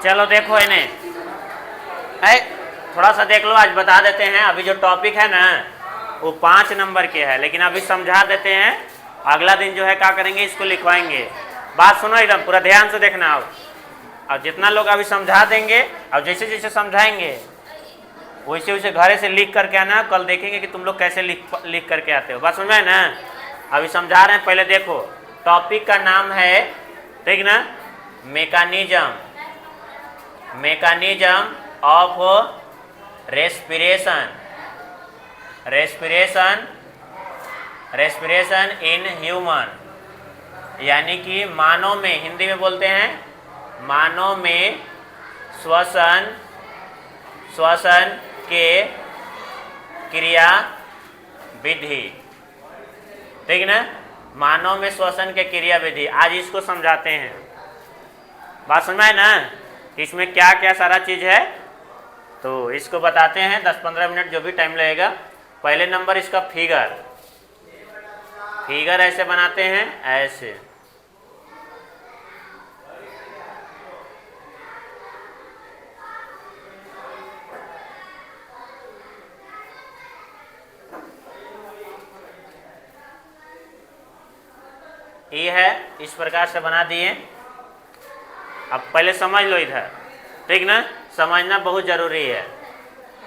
चलो देखो इन्हें, थोड़ा सा देख लो, आज बता देते हैं। अभी जो टॉपिक है ना वो 5 नंबर के है, लेकिन अभी समझा देते हैं। अगला दिन जो है क्या करेंगे, इसको लिखवाएंगे। बात सुनो एकदम पूरा ध्यान से देखना। अब जितना लोग अभी समझा देंगे, अब जैसे जैसे समझाएंगे वैसे वैसे घरे से लिख करके आना। कल देखेंगे कि तुम लोग कैसे लिख करके आते हो। बात समझ में है ना? अभी समझा रहे हैं, पहले देखो। टॉपिक का नाम है, ठीक ना, mechanism, mechanism of respiration, respiration, respiration in human, यानी कि मानव में, हिंदी में बोलते हैं मानव में श्वसन, श्वसन के क्रिया विधि, ठीक ना, मानव में श्वसन के क्रिया विधि। आज इसको समझाते हैं। बात समझ में है ना? इसमें क्या क्या सारा चीज है, तो इसको बताते हैं। 10-15 मिनट जो भी टाइम लगेगा। पहले नंबर इसका फिगर, फिगर ऐसे बनाते हैं, ऐसे। ये है, इस प्रकार से बना दिए। अब पहले समझ लो इधर, ठीक ना, समझना बहुत जरूरी है।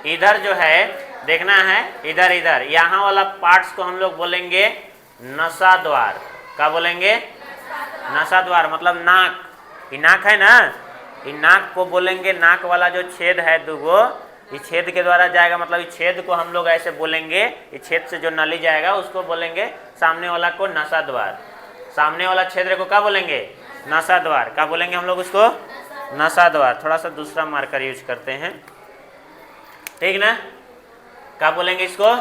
इधर जो है देखना है, इधर इधर यहाँ वाला पार्ट्स को हम लोग बोलेंगे नसा द्वार। क्या बोलेंगे? नसा द्वार, मतलब नाक। ये नाक है ना, ये नाक को बोलेंगे, नाक वाला जो छेद है दुगो, इस छेद के द्वारा जाएगा, मतलब इस छेद को हम लोग ऐसे बोलेंगे। इस छेद से जो नली जाएगा उसको बोलेंगे, सामने वाला को नसा द्वार। सामने वाला क्षेत्र को क्या बोलेंगे? नसा द्वार। क्या बोलेंगे हम लोग उसको? नसा द्वार। थोड़ा सा दूसरा मार्कर यूज करते हैं, ठीक ना। क्या बोलेंगे इसको?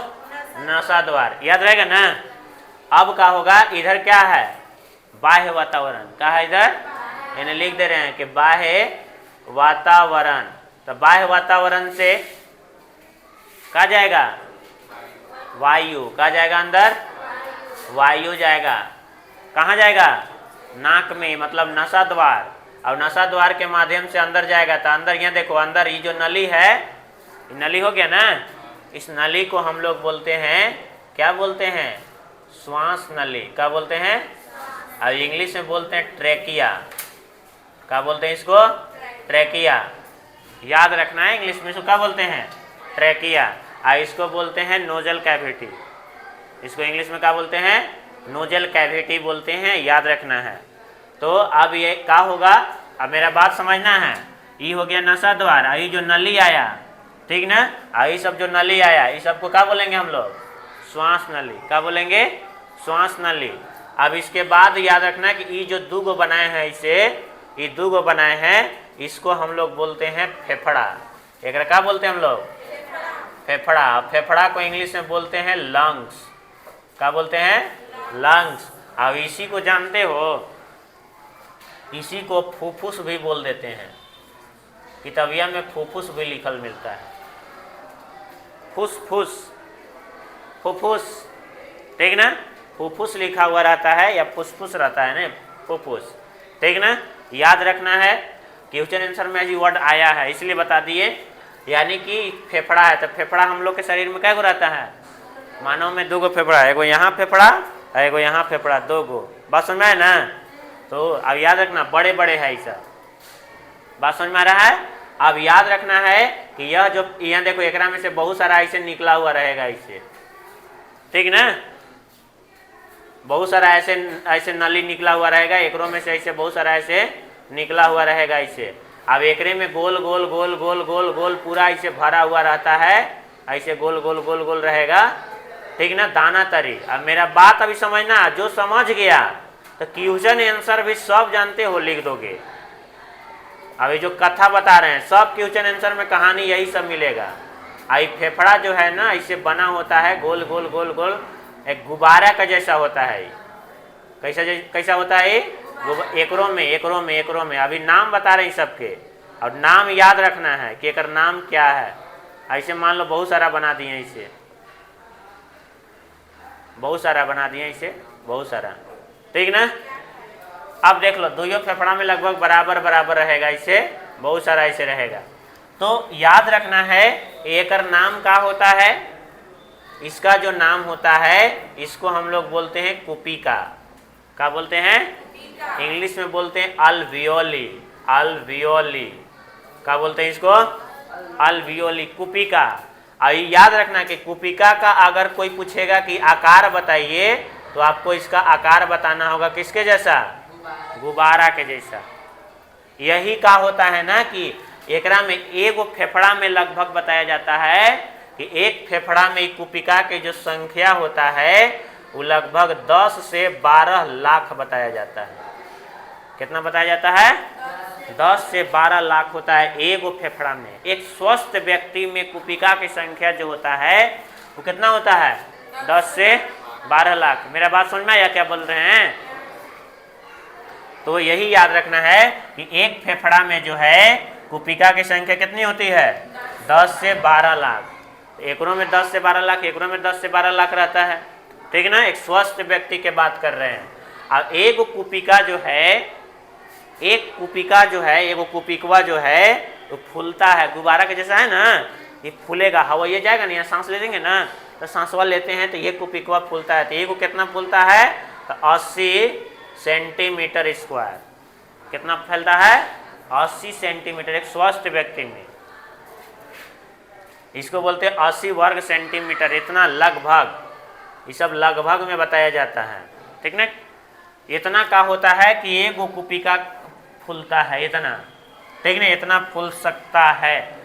नसा द्वार। याद रहेगा ना? अब क्या होगा, इधर क्या है? बाह्य वातावरण। क्या है इधर? इन्हें लिख दे रहे हैं कि बाह्य वातावरण। तो बाह्य वातावरण से क्या जाएगा? वायु। क्या जाएगा अंदर? वायु जाएगा। कहाँ जाएगा? नाक में, मतलब नसा द्वार। और नसा द्वार के माध्यम से अंदर जाएगा। तो अंदर यहाँ देखो, अंदर ये जो नली है, ये नली हो गया ना, इस नली को हम लोग बोलते हैं, क्या बोलते हैं? श्वास नली। क्या बोलते हैं? और इंग्लिश में बोलते हैं ट्रेकिया। क्या बोलते हैं इसको? ट्रेकिया। याद रखना है, इंग्लिश में इसको क्या बोलते हैं? ट्रेकिया। और इसको बोलते हैं नोजल कैविटी। इसको इंग्लिश में क्या बोलते हैं? नोजल कैविटी बोलते हैं। याद रखना है। तो अब ये क्या होगा, अब मेरा बात समझना है। ये हो गया नसा द्वार। ये जो नली आया, ठीक ना, ये सब जो नली आया, इस सबको क्या बोलेंगे हम लोग? श्वास नली। क्या बोलेंगे? श्वास नली। अब इसके बाद याद रखना कि ये जो दूगो बनाए हैं, इसे, ये दूगो बनाए हैं, इसको हम लोग बोलते हैं फेफड़ा। एक क्या बोलते हैं हम लोग? फेफड़ा। फेफड़ा को इंग्लिश में बोलते हैं लंग्स। क्या बोलते हैं? लंग्स। अब इसी को जानते हो, इसी को फुफ्फुस भी बोल देते हैं। किताबिया में फुफ्फुस भी लिखल मिलता है। फुसफुस, फुफ्फुस, ठीक ना, फुफ्फुस लिखा हुआ रहता है या फुसफुस रहता है ना, फुफ्फुस, ठीक ना। याद रखना है, क्वेश्चन आंसर में जी वर्ड आया है इसलिए बता दिए। यानी कि फेफड़ा है, तो फेफड़ा हम लोग के शरीर में क्या गो रहता है? मानव में 2 गो फेफड़ा है, एगो यहाँ फेफड़ा, एगो यहाँ फेफड़ा, 2 गो। बात समझ में है ना? तो अब याद रखना, बड़े बड़े है ऐसा। बात समझ में आ रहा है? अब याद रखना है कि यह जो यहाँ देखो, एकरा में से बहुत सारा ऐसे निकला हुआ रहेगा ऐसे, ठीक ना, बहुत सारा ऐसे ऐसे नली निकला हुआ रहेगा। एकरों में से ऐसे बहुत सारा ऐसे निकला हुआ रहेगा ऐसे। अब एकरे में गोल गोल गोल गोल गोल गोल पूरा ऐसे भरा हुआ रहता है, ऐसे गोल गोल गोल गोल रहेगा, ठीक ना, दाना तरी। अब मेरा बात अभी समझना, जो समझ गया तो क्वेश्चन आंसर भी सब जानते हो, लिख दोगे। अभी जो कथा बता रहे हैं सब क्वेश्चन आंसर में कहानी यही सब मिलेगा। आई फेफड़ा जो है ना, ऐसे बना होता है, गोल गोल गोल गोल, एक गुब्बारा का जैसा होता है। कैसा कैसा होता है? एकरों में एकरों में एकरों में। अभी नाम बता रहे हैं सबके, और नाम याद रखना है कि एक नाम क्या है। ऐसे मान लो बहुत सारा बना दिए, इसे बहुत सारा बना दिए, इसे बहुत सारा, ठीक ना। अब देख लो दोनों फेफड़ा में लगभग बराबर बराबर रहेगा, इसे बहुत सारा ऐसे रहेगा। तो याद रखना है एक नाम का होता है, इसका जो नाम होता है इसको हम लोग बोलते हैं कुपिका। क्या बोलते हैं? इंग्लिश में बोलते हैं अल्वियोली। अल्वियोली क्या बोलते हैं इसको? अल्वियोली, कुपिका। और याद रखना कि कुपिका का अगर कोई पूछेगा कि आकार बताइए तो आपको इसका आकार बताना होगा किसके जैसा? गुब्बारा के जैसा। यही का होता है ना कि एकरा में एगो फेफड़ा में लगभग बताया जाता है कि एक फेफड़ा में कुपिका के जो संख्या होता है वो लगभग 10 से 12 लाख बताया जाता है। कितना बताया जाता है? 10 से 12 लाख होता है एगो फेफड़ा में। एक स्वस्थ व्यक्ति में कुपिका की संख्या जो होता है वो कितना होता है? 10 से 12 लाख। मेरा बात समझ में आया क्या बोल रहे हैं? तो यही याद रखना है कि एक फेफड़ा में जो है कुपिका की संख्या कितनी होती है? 10 से 12 लाख। एकरों में 10 से 12 लाख, एकरों में 10 से 12 लाख रहता है, ठीक ना? एक स्वस्थ व्यक्ति के बात कर रहे हैं। अब एक कुपिका जो है, एक कुपिका जो है, एगो कुपिकवा जो है तो फूलता है, गुब्बारा के जैसा है ना, ये फूलेगा, हवा ये जाएगा ना, यहाँ सांस ले लेंगे ना तो सांसवा लेते हैं तो ये कुपिकवा फूलता है। तो ये को कितना फूलता है? तो 80 सेंटीमीटर स्क्वायर। कितना फैलता है? 80 सेंटीमीटर एक स्वस्थ व्यक्ति में। इसको बोलते हैं 80 वर्ग सेंटीमीटर। इतना लगभग, ये सब लगभग में बताया जाता है, ठीक ना? इतना का होता है कि एक कुपिका फूलता है, इतना, ठीक ना? इतना फूल सकता है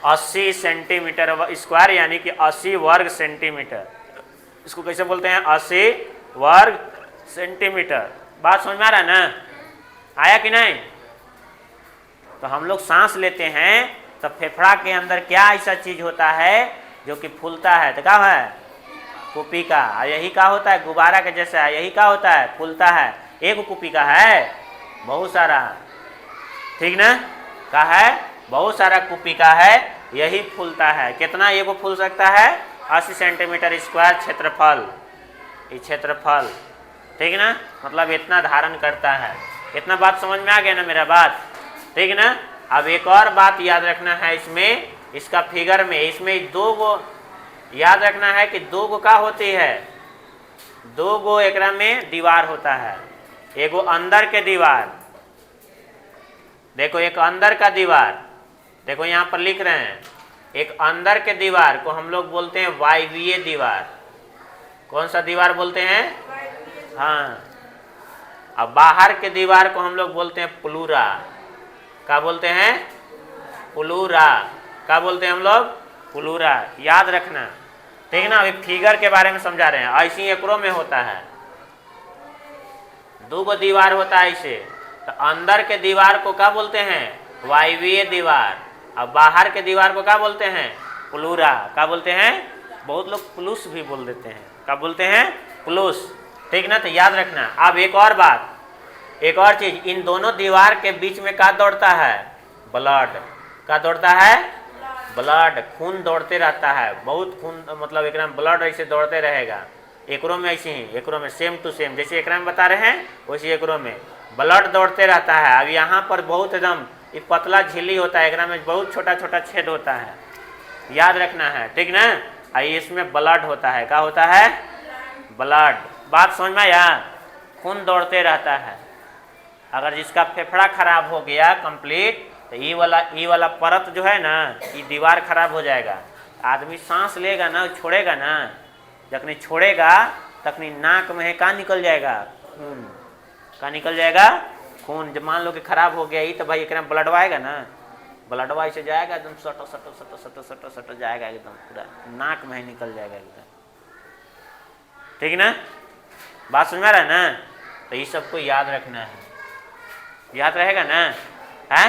80 सेंटीमीटर स्क्वायर, यानी कि 80 वर्ग सेंटीमीटर। इसको कैसे बोलते हैं? 80 वर्ग सेंटीमीटर। बात समझ में आ रहा है ना? आया कि नहीं? तो हम लोग सांस लेते हैं तो फेफड़ा के अंदर क्या ऐसा चीज होता है जो कि फूलता है? तो क्या है? कुपिका। यही का होता है? गुब्बारा के जैसा है। यही का होता है? फूलता है। एक कुपिका है, बहुत सारा, ठीक ना? का है बहुत सारा कुपिका है, यही फूलता है। कितना एगो फूल सकता है? 80 सेंटीमीटर स्क्वायर क्षेत्रफल, ये क्षेत्रफल, ठीक ना? मतलब इतना धारण करता है। इतना बात समझ में आ गया ना मेरा बात, ठीक ना? अब एक और बात याद रखना है इसमें, इसका फिगर में, इसमें दो गो याद रखना है कि दो गो का होती है? दो गो एकरा में दीवार होता है। एगो अंदर के दीवार, देखो एक अंदर का दीवार, देखो यहाँ पर लिख रहे हैं, एक अंदर के दीवार को हम लोग बोलते हैं वायवीय दीवार। कौन सा दीवार बोलते हैं? हाँ। अब बाहर के दीवार को हम लोग बोलते हैं प्लूरा। क्या बोलते हैं? प्लूरा। क्या बोलते हैं हम लोग? प्लूरा। याद रखना, ठीक ना? अभी फिगर के बारे में समझा रहे हैं। ऐसी एकरों में होता है, दो गो दीवार होता है ऐसे। तो अंदर के दीवार को क्या बोलते हैं? वायवीय दीवार। अब बाहर के दीवार को क्या बोलते हैं? प्लूरा। क्या बोलते हैं? बहुत लोग प्लूस भी बोल देते हैं। क्या बोलते हैं? प्लूस, ठीक ना? तो याद रखना। अब एक और बात, एक और चीज, इन दोनों दीवार के बीच में क्या दौड़ता है? ब्लड। क्या दौड़ता है? ब्लड। खून दौड़ते रहता है, बहुत खून, मतलब एक ब्लड ऐसे दौड़ते रहेगा। एकरों में ऐसे ही, एकरों में सेम टू सेम, जैसे एकरा में बता रहे हैं वैसे एकरों में ब्लड दौड़ते रहता है। अब यहाँ पर बहुत एकदम ये पतला झिल्ली होता है, एकरा में बहुत छोटा छोटा छेद होता है, याद रखना है, ठीक ना? इसमें ब्लड होता है। क्या होता है? ब्लड। बात समझ में आया? खून दौड़ते रहता है। अगर जिसका फेफड़ा खराब हो गया कंप्लीट, तो ये वाला परत जो है ना, ये दीवार खराब हो जाएगा। आदमी सांस लेगा ना, छोड़ेगा ना, जखनी छोड़ेगा तखनी नाक में का निकल जाएगा? खून। का निकल जाएगा? खून। जब मान लो कि खराब हो गया ही, तो भाई एक ब्लडवा आएगा ना, ब्लडवा से जाएगा एकदम सटो सटो सटो सटो सटो सटो जाएगा, एकदम पूरा नाक में ही निकल जाएगा एकदम, ठीक ना? बात समझ में आ रहा है ना? तो ये सबको याद रखना है। याद रहेगा ना? है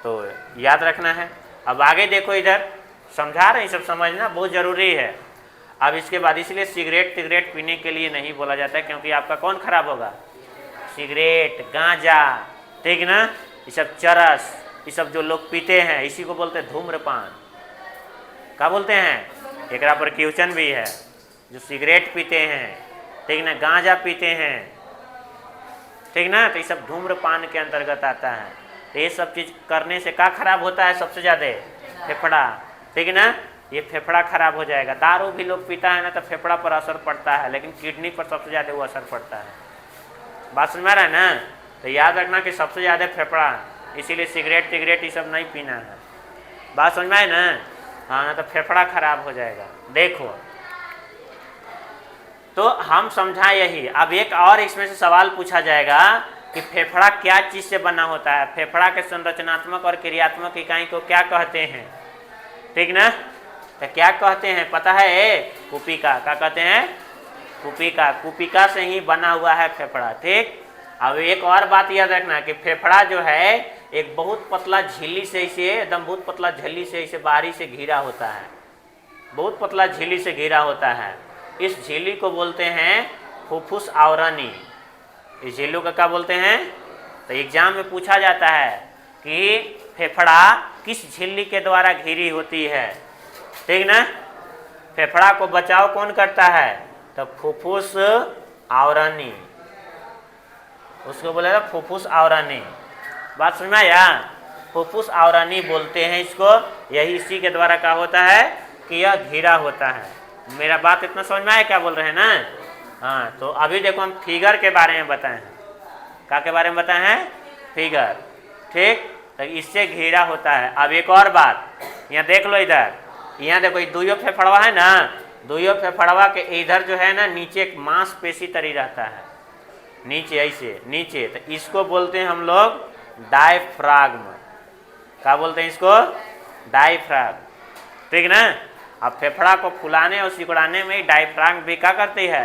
तो याद रखना है। अब आगे देखो, इधर समझा रहे हैं, सब समझना बहुत जरूरी है। अब इसके बाद इसलिए सिगरेट पीने के लिए नहीं बोला जाता है, क्योंकि आपका कौन खराब होगा? सिगरेट, गांजा, ठीक ना? ये सब चरस, ये सब जो लोग पीते हैं इसी को बोलते हैं धूम्रपान। क्या बोलते हैं? एकरा पर क्वेश्चन भी है। जो सिगरेट पीते हैं, ठीक ना, गांजा पीते हैं, ठीक ना। तो ये सब धूम्रपान के अंतर्गत आता है। तो ये सब चीज़ करने से क्या खराब होता है सबसे ज़्यादा? फेफड़ा, ठीक ना। ये फेफड़ा खराब हो जाएगा। दारू भी लोग पीता है ना तो फेफड़ा पर असर पड़ता है, लेकिन किडनी पर सबसे ज़्यादा वो असर पड़ता है। बात समझ में आ रहा है ना। तो याद रखना कि सबसे ज़्यादा फेफड़ा, इसीलिए सिगरेट टिगरेट ये सब नहीं पीना है। बात समझ में आए ना। हाँ ना, तो फेफड़ा खराब हो जाएगा। देखो तो हम समझा यही। अब एक और इसमें से सवाल पूछा जाएगा कि फेफड़ा क्या चीज से बना होता है, फेफड़ा के संरचनात्मक और क्रियात्मक इकाई को क्या कहते हैं, ठीक ना। तो क्या कहते हैं पता है? कुपिका। क्या कहते हैं? कुपिका। कुपिका से ही बना हुआ है फेफड़ा, ठीक। अब एक और बात याद रखना कि फेफड़ा जो है एक बहुत पतला झिल्ली से इसे, एकदम बहुत पतला झिल्ली से इसे बाहरी से घिरा होता है, बहुत पतला झिल्ली से घिरा होता है। इस झिल्ली को बोलते हैं फुफ्फुस आवरणी। इस झिल्ली को क्या बोलते हैं? तो एग्जाम में पूछा जाता है कि फेफड़ा किस झिल्ली के द्वारा घिरी होती है, ठीक ना। फेफड़ा को बचाव कौन करता है? तो फुफ्फुस आवरणी, उसको बोलेगा फुफ्फुस आवरणी। बात समझ में आया? फुफ्फुस आवरणी बोलते हैं इसको। यही इसी के द्वारा क्या होता है कि यह घिरा होता है। मेरा बात इतना समझ में आया क्या बोल रहे हैं ना। हाँ, तो अभी देखो हम फिगर के बारे में बताए हैं। क्या के बारे में बताए हैं? फिगर, ठीक। तो इससे घिरा होता है। अब एक और बात यहाँ देख लो, इधर यहाँ देखो, दुइयो फेफड़वा है ना, दुइयो फेफड़वा के इधर जो है ना नीचे एक मांसपेशी तरी रहता है, नीचे ऐसे नीचे। तो इसको बोलते हैं हम लोग डायफ्राग्म। क्या बोलते हैं इसको? डायफ्राग्म, ठीक ना। अब फेफड़ा को फुलाने और सिकुड़ाने में डायफ्राग्म भी क्या करती है?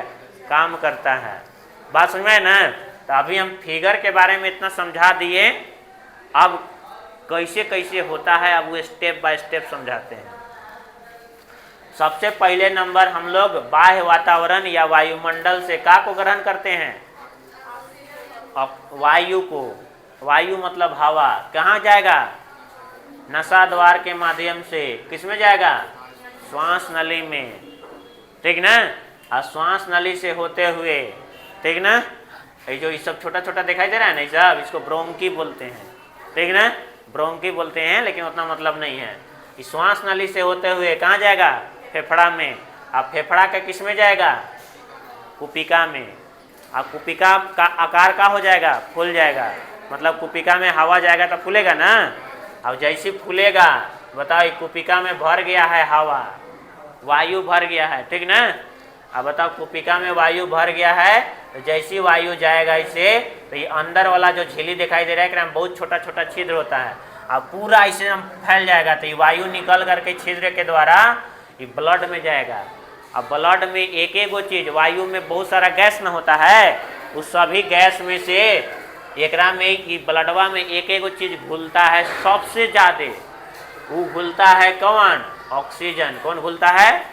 काम करता है। बात समझ में है ना। तो अभी हम फिगर के बारे में इतना समझा दिए। अब कैसे कैसे होता है अब वो स्टेप बाय स्टेप समझाते हैं। सबसे पहले नंबर हम लोग बाह्य वातावरण या वायुमंडल से क्या को ग्रहण करते हैं? वायु को। वायु मतलब हवा। कहाँ जाएगा? नसा द्वार के माध्यम से। किसमें जाएगा? श्वास नली में, ठीक ना। और श्वास नली से होते हुए, ठीक ना। ये जो ये सब छोटा छोटा दिखाई दे रहा है ना, सब इसको ब्रोंकी बोलते हैं, ठीक ना। ब्रोंकी बोलते हैं, लेकिन उतना मतलब नहीं है। इस श्वास नली से होते हुए कहाँ जाएगा? फेफड़ा में। अब फेफड़ा का किस में जाएगा? कुपिका में। अब कुपिका का आकार का हो जाएगा? फूल जाएगा। मतलब कुपिका में हवा जाएगा तो फूलेगा ना। अब जैसे फूलेगा बताओ, कुपिका में भर गया है हवा, वायु भर गया है, ठीक ना। अब बताओ कुपिका में वायु भर गया है, तो जैसी वायु जाएगा इसे, तो ये अंदर वाला जो झिल्ली दिखाई दे रहा है कि बहुत छोटा छोटा छिद्र होता है, अब पूरा इसे हम फैल जाएगा। तो ये वायु निकल करके छिद्र के द्वारा ये ब्लड में जाएगा। अब ब्लड में एक एक वो चीज, वायु में बहुत सारा गैस न होता है, उस सभी गैस में से एकरा में ब्लडवा में एक एक वो चीज घुलता है। सबसे ज्यादा वो घुलता है कौन? ऑक्सीजन। कौन घुलता है?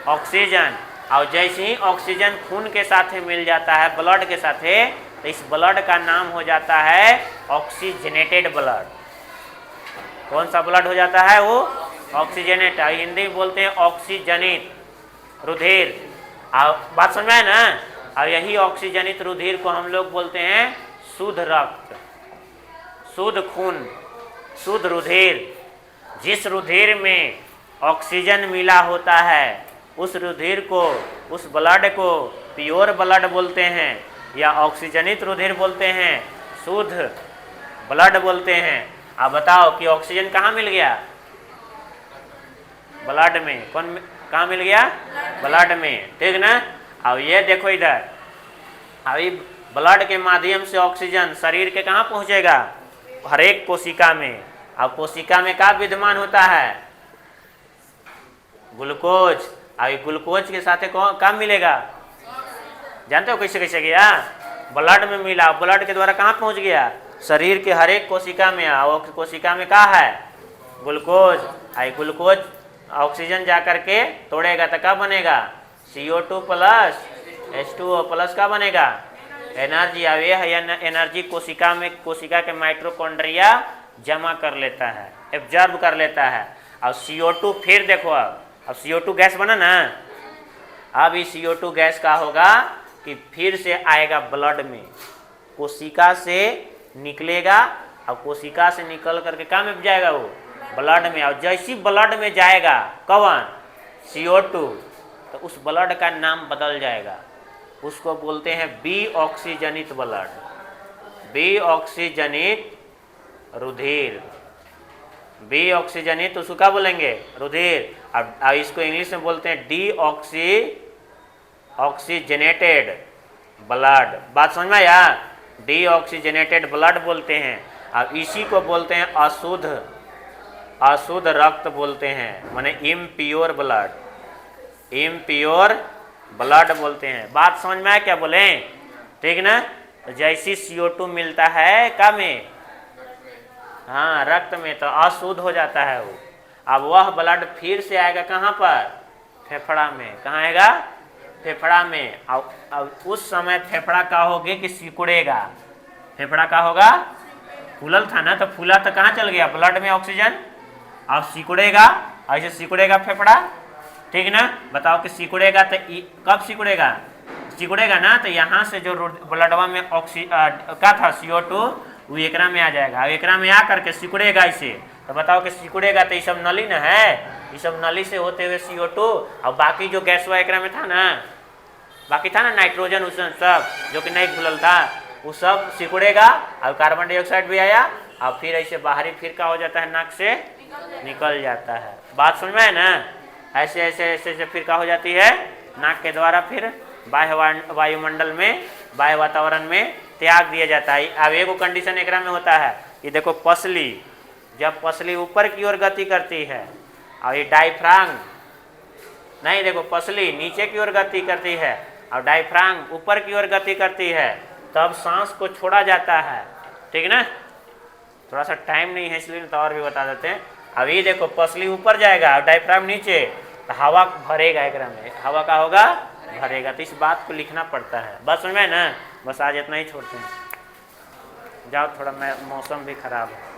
ऑक्सीजन। और जैसे ही ऑक्सीजन खून के साथ मिल जाता है, ब्लड के साथ, तो इस ब्लड का नाम हो जाता है ऑक्सीजनेटेड ब्लड। कौन सा ब्लड हो जाता है? वो ऑक्सीजनेट। हिंदी में बोलते हैं ऑक्सीजनित रुधिर। बात समझ में है ना। और यही ऑक्सीजनित रुधिर को हम लोग बोलते हैं शुद्ध रक्त, शुद्ध खून, शुद्ध रुधिर। जिस रुधिर में ऑक्सीजन मिला होता है उस रुधिर को, उस ब्लड को प्योर ब्लड बोलते हैं, या ऑक्सीजनित रुधिर बोलते हैं, शुद्ध ब्लड बोलते हैं। अब बताओ कि ऑक्सीजन कहाँ मिल गया? ब्लड में। कौन कहाँ मिल गया? ब्लड में, ठीक ना। अब ये देखो इधर, अभी ब्लड के माध्यम से ऑक्सीजन शरीर के कहाँ पहुँचेगा? हर एक कोशिका में। अब कोशिका में क्या विद्यमान होता है? ग्लूकोज। अब ग्लूकोज के साथ कहाँ मिलेगा? जानते हो कैसे कैसे गया? ब्लड में मिला, ब्लड के द्वारा कहाँ पहुँच गया? शरीर के हर एक कोशिका में। और कोशिका में क्या है? ग्लूकोज। आई ग्लूकोज ऑक्सीजन जा करके तोड़ेगा तो क्या बनेगा? CO2 प्लस H2O प्लस का बनेगा? एनर्जी। अब ये एनर्जी कोशिका में, कोशिका के माइटोकॉन्ड्रिया जमा कर लेता है, एब्जॉर्ब कर लेता है। और CO2 फिर देखो, अब CO2 गैस बना ना। अब इस CO2 गैस का होगा कि फिर से आएगा ब्लड में, कोशिका से निकलेगा और कोशिका से निकल करके कहाँ में जाएगा वो ब्लड में। और जैसी ब्लड में जाएगा कौन CO2 तो उस ब्लड का नाम बदल जाएगा, उसको बोलते हैं बी ऑक्सीजनित ब्लड, बी ऑक्सीजनित रुधिर, बी ऑक्सीजनित उसको क्या बोलेंगे रुधिर। अब इसको इंग्लिश में बोलते हैं डी ऑक्सीजनेटेड ब्लड। बात समझ में आया, डी ऑक्सीजनेटेड ब्लड बोलते हैं। अब इसी को बोलते हैं अशुद्ध रक्त बोलते हैं, माने इम्प्योर ब्लड, इम्प्योर ब्लड बोलते हैं। बात समझ में आया क्या बोले, ठीक ना। तो जैसी CO2 मिलता है क्या में, हाँ रक्त में, तो अशुद्ध हो जाता है वो। अब वह ब्लड फिर से आएगा कहाँ पर, फेफड़ा में। कहाँ आएगा, फेफड़ा में। अब उस समय फेफड़ा का होगे कि सिकुड़ेगा, फेफड़ा का होगा, फूलल था ना, तो फूला तो कहाँ चल गया ब्लड में ऑक्सीजन। अब सिकुड़ेगा, ऐसे सिकुड़ेगा फेफड़ा, ठीक ना। बताओ कि सिकुड़ेगा तो कब सिकुड़ेगा, सिकुड़ेगा ना, तो यहाँ से जो ब्लडवा में क्या था CO2 वो एकरा में आ जाएगा। एकरा में आ करके सिकुड़ेगा इसे, तो बताओ कि सिकुड़ेगा तो ये सब नली न है, ये सब नली से होते हुए CO2 और बाकी जो गैसवा एकरा में था ना, बाकी था ना नाइट्रोजन उसमें सब जो कि नहीं घुलल था, वो सब सिकुड़ेगा और कार्बन डाइऑक्साइड भी आया और फिर ऐसे बाहरी फिर क्या हो जाता है, नाक से निकल जाता है। बात समझ में है ना। ऐसे ऐसे ऐसे ऐसे फिर क्या हो जाती है, नाक के द्वारा फिर वायुमंडल में, बाह्य वातावरण में त्याग दिया जाता है। अब एगो कंडीशन एकरा में होता है, ये देखो पसली, जब पसली ऊपर की ओर गति करती है और ये डायफ्राम नहीं, देखो पसली नीचे की ओर गति करती है और डायफ्राम ऊपर की ओर गति करती है, तब सांस को छोड़ा जाता है, ठीक ना। थोड़ा सा टाइम नहीं है इसलिए तो और भी बता देते हैं। अब ये देखो पसली ऊपर जाएगा और डायफ्राम नीचे, तो हवा भरेगा एकरा में, हवा का होगा भरेगा। तो इस बात को लिखना पड़ता है। बस समझ में ना, बस आज इतना ही छोड़ते हैं, जाओ, थोड़ा मौसम भी खराब है।